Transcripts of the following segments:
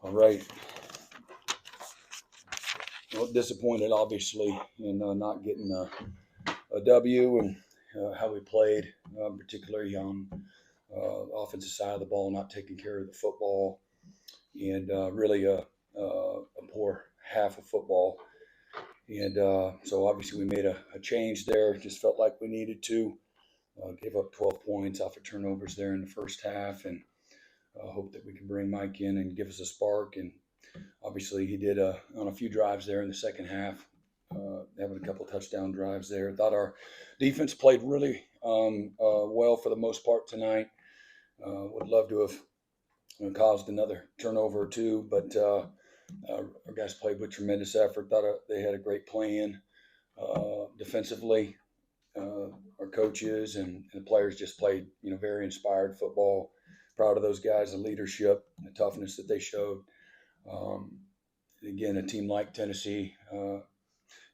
All right. Well, disappointed, obviously, in not getting a W and how we played, particularly on offensive side of the ball, not taking care of the football, and really a poor half of football. And so obviously we made a change there. Just felt like we needed to give up 12 points off of turnovers there in the first half, and hope that we can bring Mike in and give us a spark. And obviously he did on a few drives there in the second half, having a couple touchdown drives there. Thought our defense played really well for the most part tonight. Would love to have caused another turnover or two, but our guys played with tremendous effort. Thought they had a great plan defensively. Our coaches and the players just played, very inspired football. Proud of those guys, the leadership, the toughness that they showed. Again, a team like Tennessee,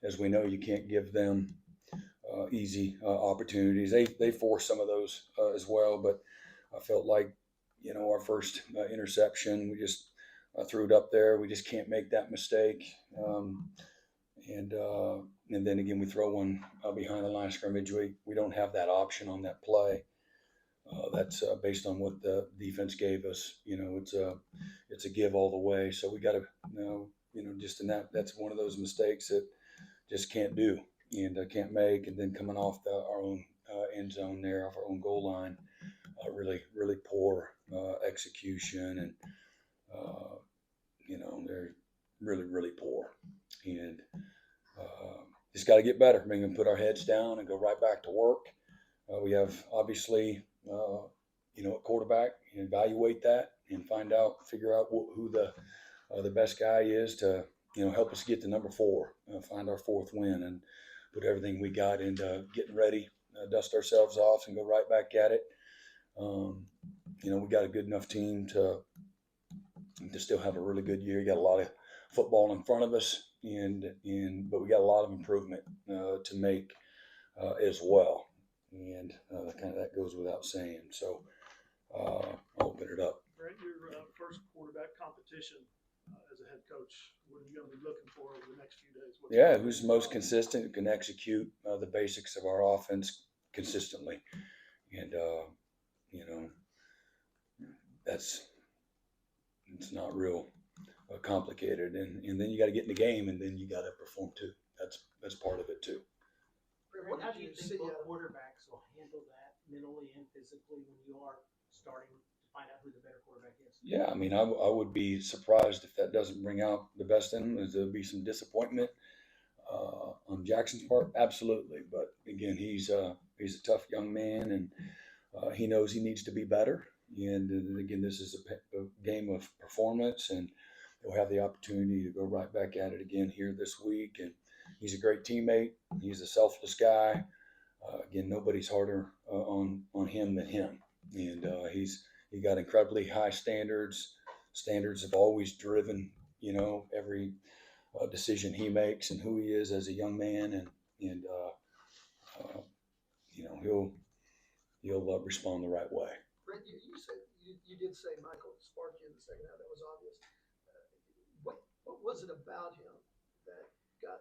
as we know, you can't give them easy opportunities. They force some of those as well, but I felt like, our first interception, we just threw it up there. We just can't make that mistake. And then again, we throw one behind the line of scrimmage. We don't have that option on that play. That's based on what the defense gave us. It's a give all the way. So we got to, just in that's one of those mistakes that just can't do and can't make. And then coming off our own end zone there, off our own goal line, really, really poor execution. And, they're really, really poor. And just got to get better. We're going to put our heads down and go right back to work. We have obviously, a quarterback, and evaluate that and figure out who the best guy is to, help us get to number 4, find our 4th win, and put everything we got into getting ready, dust ourselves off and go right back at it. We got a good enough team to still have a really good year. You got a lot of football in front of us, but we got a lot of improvement to make as well. And that goes without saying. So I'll open it up. Brent, your first quarterback competition as a head coach, what are you going to be looking for over the next few days? Who's most consistent, who can execute the basics of our offense consistently. And, it's not real complicated. And then you got to get in the game, and then you got to perform too. That's part of it too. How do you think both quarterbacks will handle that mentally and physically when you are starting to find out who the better quarterback is? Yeah, I would be surprised if that doesn't bring out the best in them. There'll be some disappointment on Jackson's part, absolutely. But again, he's a tough young man, and he knows he needs to be better. And again, this is a game of performance, and he'll have the opportunity to go right back at it again here this week. And he's a great teammate. He's a selfless guy. Again, nobody's harder on him than him. And he got incredibly high standards. Standards have always driven, every decision he makes and who he is as a young man. And he'll respond the right way. Brent, you did say Michael sparked you in the second half. That was obvious. What was it about him that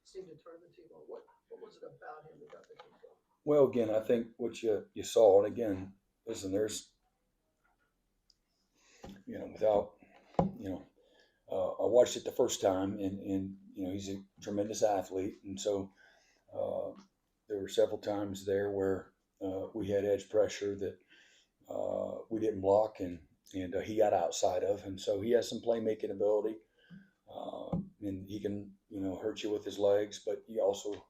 seemed to turn the team on? What was it about him that got the team going? Well, again, I think what you saw, and again, listen, there's, without, I watched it the first time, and he's a tremendous athlete, and so there were several times there where we had edge pressure that we didn't block, and he got outside of, and so he has some playmaking ability, and he can hurt you with his legs, but he also,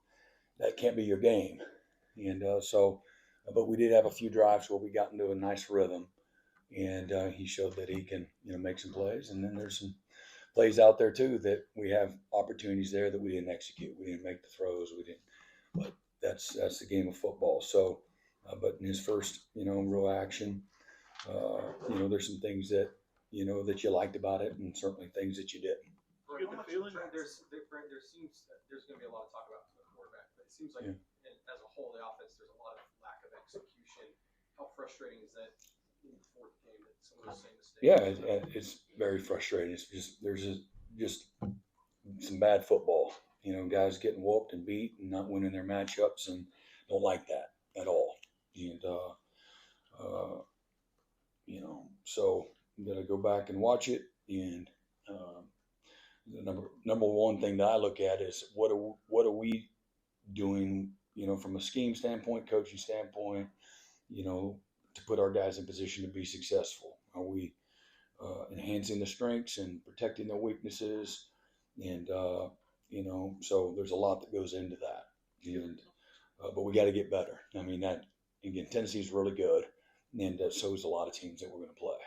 that can't be your game, and but we did have a few drives where we got into a nice rhythm, and he showed that he can make some plays, and then there's some plays out there too that we have opportunities there that we didn't execute, we didn't make the throws, but that's the game of football. So but in his first real action, there's some things that that you liked about it, and certainly things that you didn't. You get the feeling there's seems there's going to be a lot of talk about the quarterback, but it seems like as a whole the offense there's a lot of lack of execution. How frustrating is that in the fourth game that some of those same mistakes. Yeah, it's very frustrating. It's just there's just some bad football. Guys getting whooped and beat and not winning their matchups, and don't like that at all. And so I'm gonna go back and watch it. And the number one thing that I look at is what are we doing? From a scheme standpoint, coaching standpoint, to put our guys in position to be successful. Are we enhancing the strengths and protecting their weaknesses? And so there's a lot that goes into that. And but we got to get better. I mean, that again, Tennessee's really good, and so is a lot of teams that we're going to play.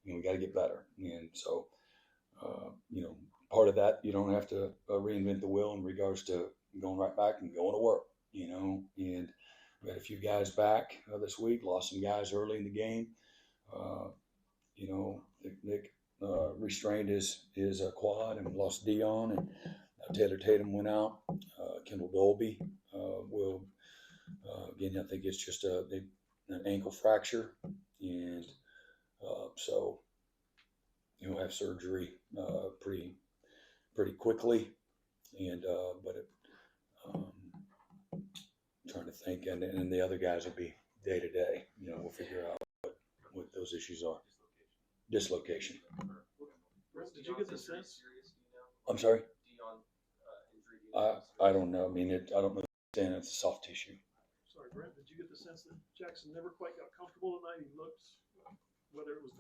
We got to get better. And so part of that, you don't have to reinvent the wheel in regards to going right back and going to work. And we had a few guys back this week. Lost some guys early in the game. Nick restrained his quad and lost Dion, and Taylor Tatum went out. Kendall Dolby will again. I think it's just an ankle fracture, and so he'll have surgery pretty quickly. And trying to think, and the other guys will be day to day. We'll figure out what those issues are. Dislocation. Did you get the sense? I'm sorry. Dion injury. I don't know. I mean, I don't understand. It's a soft tissue. Sorry, Brent, did you get the sense that Jackson never quite got comfortable tonight? He looked, whether it was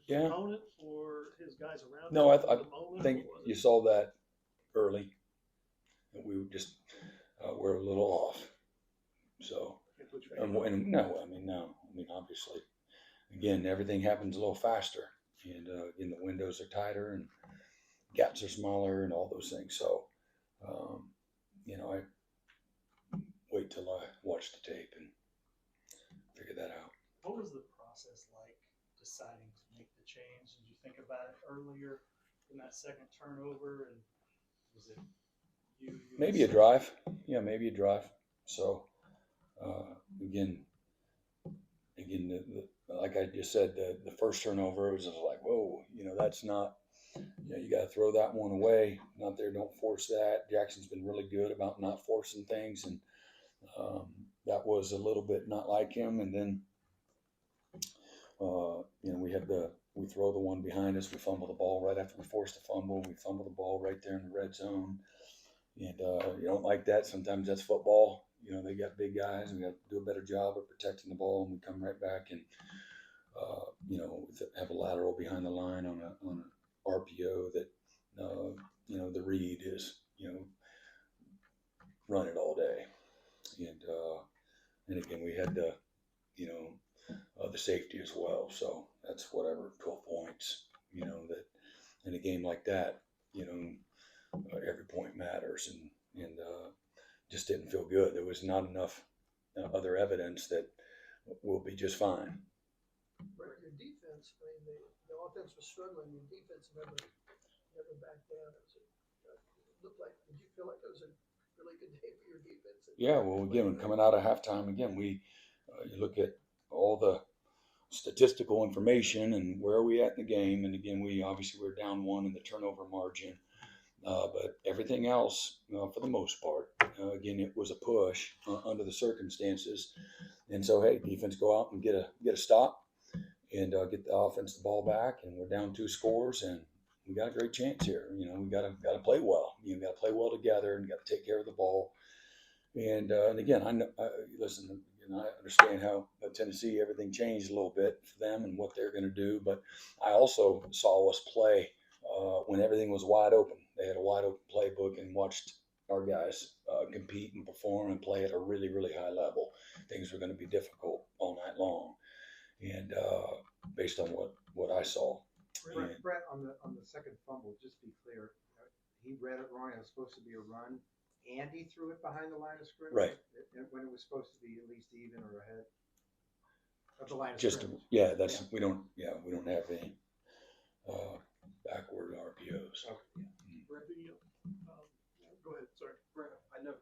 the opponent or his guys around him. No, I moment, think you saw that early. And we just were a little off. So, no. I mean, obviously, again, everything happens a little faster, and again, the windows are tighter and gaps are smaller and all those things. So, I wait till I watch the tape and figure that out. What was the process like deciding to make the change? Did you think about it earlier in that second turnover? And was it you Maybe a drive. Yeah, maybe a drive. So, again, like I just said, the first turnover was just like, whoa, that's not, you got to throw that one away. Not there, don't force that. Jackson's been really good about not forcing things, and that was a little bit not like him. And then, we throw the one behind us. We fumble the ball right after we force the fumble. We fumble the ball right there in the red zone. And you don't like that. Sometimes that's football. They got big guys, and we got to do a better job of protecting the ball. And we come right back and, have a lateral behind the line on an RPO that, the read is, run it all day. And again, we had the safety as well. So that's whatever, 12 points, that in a game like that, every point matters, and just didn't feel good. There was not enough other evidence that we'll be just fine. Right, your defense, I mean, the offense was struggling, your defense never backed down. It looked like, did you feel like it was a really good day for your defense? Yeah, well, again, coming out of halftime, again, you look at all the statistical information and where are we at in the game, and again, we obviously were down one in the turnover margin. But everything else, for the most part, again, it was a push under the circumstances. And so, hey, defense go out and get a stop and get the offense the ball back, and we're down 2 scores, and we got a great chance here. We got to play well. You got to play well together, and got to take care of the ball. And again, listen. I understand how Tennessee, everything changed a little bit for them and what they're going to do. But I also saw us play when everything was wide open. They had a wide open playbook, and watched our guys compete and perform and play at a really, really high level. Things were going to be difficult all night long. And based on what I saw. Brett, on the second fumble, just be clear, he read it wrong. It was supposed to be a run, and he threw it behind the line of scrimmage, right? When it was supposed to be at least even or ahead of the line of scrimmage. We don't have any backward RPOs. Okay. Brent, go ahead. Sorry. Brent, I know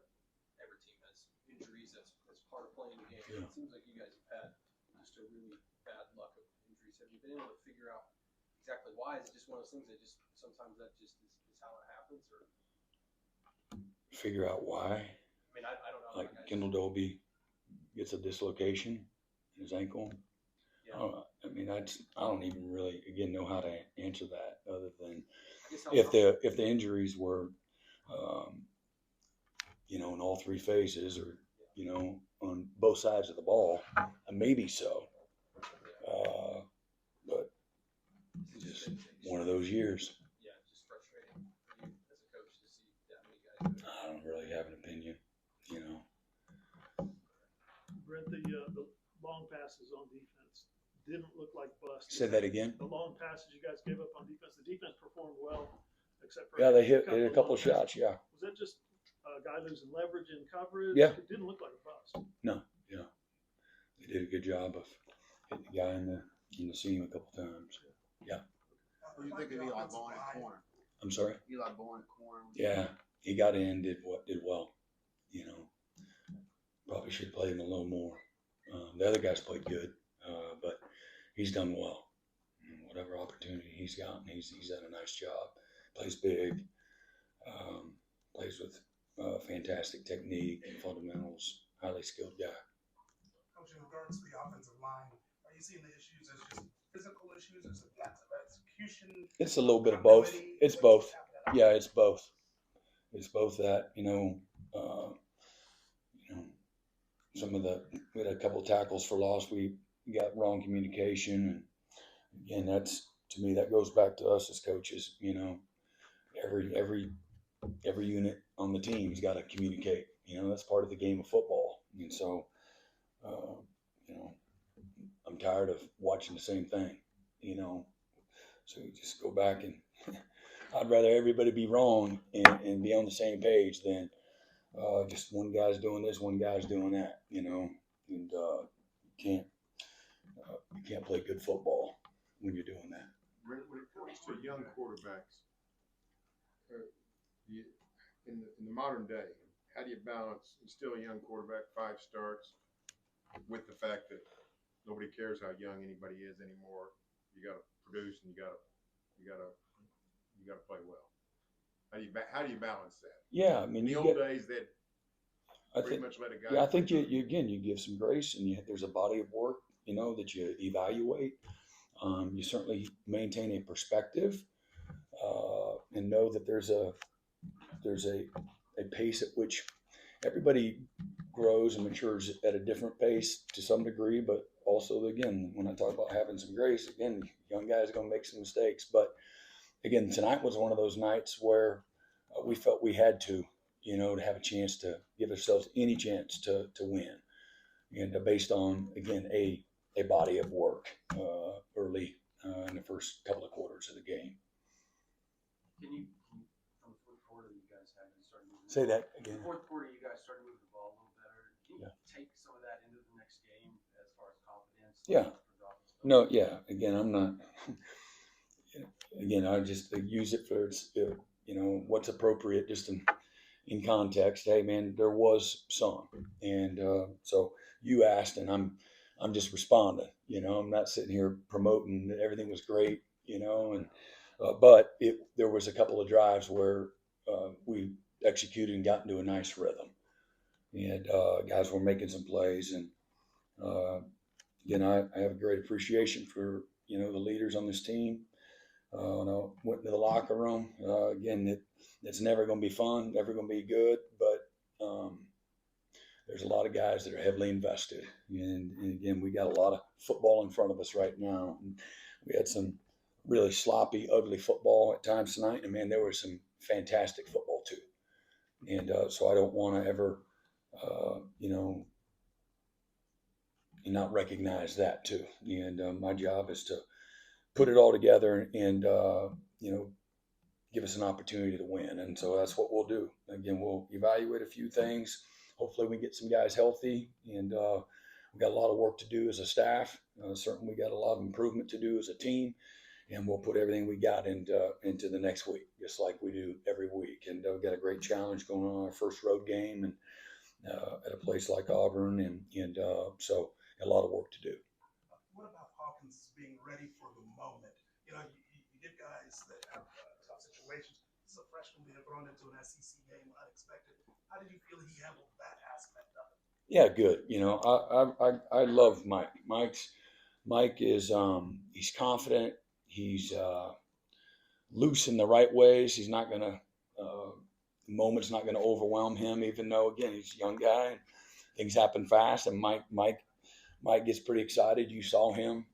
every team has injuries. That's part of playing the game. Yeah. It seems like you guys have had just a really bad luck of injuries exactly why? Is it just one of those things that just sometimes that just is how it happens, or? Figure out why. I mean, I don't know. Like I Kendall Dolby gets a dislocation in his ankle. Yeah. I mean, I don't even really again know how to answer that other than I guess how if the injuries were, you know, in all three phases or you know on both sides of the ball, maybe so. But it's just one of those years. Yeah, just frustrating for you as a coach to see that many guys do it. I don't really have an opinion, you know. Brent, the long passes on defense didn't look like busts. Say that again. The long passes you guys gave up on defense, the defense performed well, except for Yeah, they hit a couple long of shots. passes. Yeah. Was that just a guy losing leverage in coverage? Yeah. It didn't look like a bust. No. Yeah. They did a good job of hitting the guy in the seam a couple times. Yeah. What do you think of Eli Bowen at corner? I'm sorry. Eli Bowen at corner. Yeah, he got in, did well. You know, probably should play him a little more. The other guys played good, but he's done well. Whatever opportunity he's gotten, he's done a nice job. Plays big, plays with fantastic technique and fundamentals. Highly skilled guy. Coach, in regards to the offensive line, are you seeing the issues as just physical issues, or is it lack of execution? It's a little bit of both. Continuity? It's both. Yeah, it's both. It's both that, you know, some of we had a couple of tackles for loss. We got wrong communication. And again, that's, to me, that goes back to us as coaches, you know, every unit on the team's got to communicate, you know, that's part of the game of football. And so, you know, I'm tired of watching the same thing, you know, so you just go back and I'd rather everybody be wrong and be on the same page than just one guy's doing this, one guy's doing that, you know, and you can't play good football when you're doing that. When it comes to young quarterbacks, in the modern day, how do you balance? He's still a young quarterback, 5 starts, with the fact that nobody cares how young anybody is anymore. You got to produce and you got to play well. How do you balance that? Yeah, I mean, In the old days, that pretty much let a guy. Yeah, I think you give some grace, and there's a body of work, you know, that you evaluate. You certainly maintain a perspective, and know that there's a pace at which everybody grows and matures at a different pace to some degree. But also, again, when I talk about having some grace, again, young guys are going to make some mistakes. But again, tonight was one of those nights where we felt we had to, you know, to have a chance to give ourselves any chance to win. And based on, again, a body of work early in the first couple of quarters of the game. Can you from the fourth quarter you guys had and started moving? Say that again. The fourth quarter you guys started moving the ball a little better. Can you Yeah. take some of that into the next game as far as confidence? Yeah. No, yeah. Again, I'm not. Again, I just use it for its, you know, what's appropriate, just in context. Hey, man, there was some, and so you asked, and I'm just responding. You know, I'm not sitting here promoting that everything was great. You know, and but there was a couple of drives where we executed and got into a nice rhythm, and guys were making some plays, and again, I have a great appreciation for, you know, the leaders on this team. When I went into the locker room, again, it's never going to be fun, never going to be good, but there's a lot of guys that are heavily invested. And again, we got a lot of football in front of us right now. And we had some really sloppy, ugly football at times tonight. And, man, there was some fantastic football too. And so I don't want to ever, you know, not recognize that too. And my job is to put it all together and, you know, give us an opportunity to win. And so that's what we'll do. Again, we'll evaluate a few things. Hopefully we get some guys healthy, and we've got a lot of work to do as a staff. Certainly we got a lot of improvement to do as a team, and we'll put everything we got into the next week, just like we do every week. And we've got a great challenge going on, our first road game, and at a place like Auburn. And so a lot of work to do. What about Hawkins being ready for the moment? You know, thrown into an SEC game unexpected. How did you feel he handled that aspect of it? Yeah, good. You know, I love Mike. Mike is he's confident. He's loose in the right ways. He's not gonna the moment's not gonna overwhelm him. Even though again he's a young guy and things happen fast. And Mike gets pretty excited. You saw him.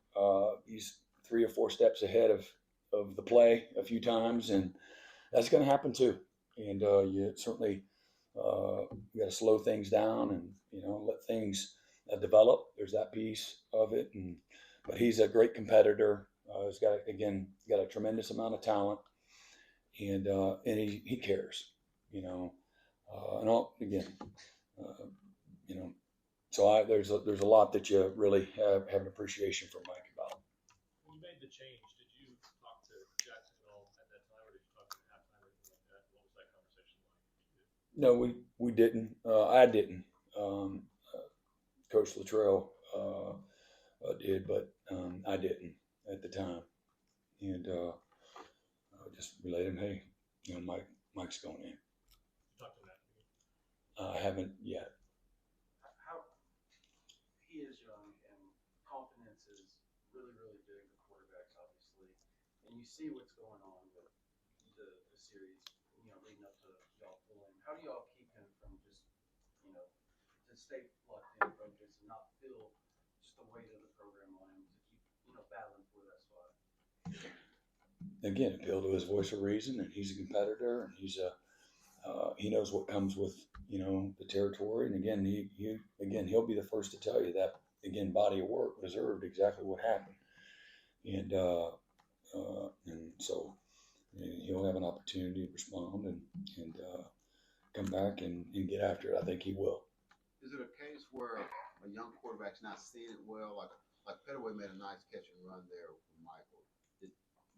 He's 3 or 4 steps ahead of the play a few times, and that's going to happen too. And you certainly you got to slow things down and let things develop. There's that piece of it, but he's a great competitor. He's got a tremendous amount of talent, and he cares. And all again, uh, you know. So there's a lot that you really have an appreciation for Mike about. When you made the change, did you talk to Jackson at all at that time, or did you talk to him at halftime or anything like that? What was that conversation like? No, we didn't. I didn't. Coach Luttrell did, but I didn't at the time, and I just relayed him, hey, Mike's going in. You talked to him after the game? I haven't yet. How he is young and confidence is really, really big with quarterbacks, obviously. And you see what's going on with the series, leading up to y'all pulling. How do y'all keep him from just, to stay plugged in, focused, and not feel just the weight of the program on him to keep, battling for that spot? Again, appeal to his voice of reason, and he's a competitor, and he knows what comes with the territory. And again, he'll be the first to tell you that body of work deserved exactly what happened, and so he'll have an opportunity to respond and come back and get after it. I think he will. Is it a case where a young quarterback's not seeing it well? Like Pettaway made a nice catch and run there with Michael.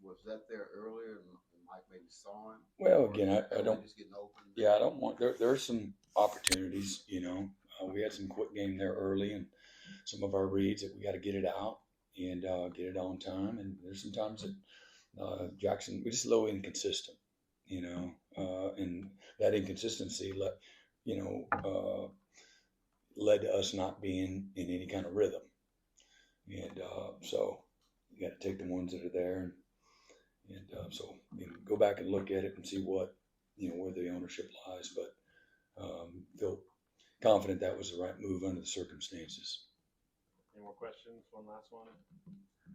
Was that there earlier and Mike maybe saw him? Well, again, I don't. Just getting open. Yeah, I don't want. There are some opportunities. We had some quick game there early, and some of our reads that we got to get it out and get it on time. And there's some times that Jackson, we're just a little inconsistent. And that inconsistency led to us not being in any kind of rhythm. And so you got to take the ones that are there, and so go back and look at it and see what where the ownership lies. But feel confident that was the right move under the circumstances. Any more questions? One last one.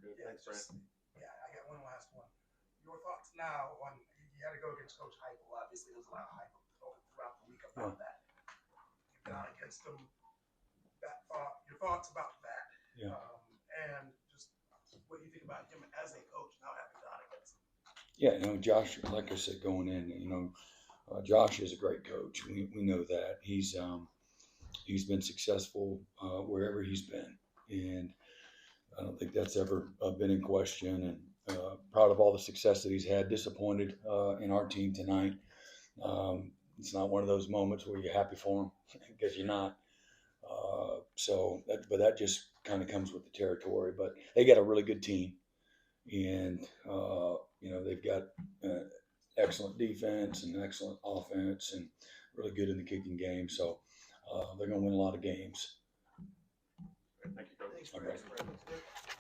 Good. Yeah, Thanks, Brent. I got one last one. Your thoughts now on you had to go against Coach Heupel. Obviously, there's a lot of hype throughout the week about that. You've gone against him. Your thoughts about that, and just what you think about him as a coach now having gone against him. Yeah, Josh, like I said, going in, Josh is a great coach. We know that he's been successful wherever he's been, and I don't think that's ever been in question. And proud of all the success that he's had. Disappointed in our team tonight. It's not one of those moments where you're happy for him because you're not. But that just kind of comes with the territory. But they got a really good team, and they've got excellent defense and excellent offense, and really good in the kicking game. So they're going to win a lot of games. Thank you, Coach. Thanks, All Brent. right.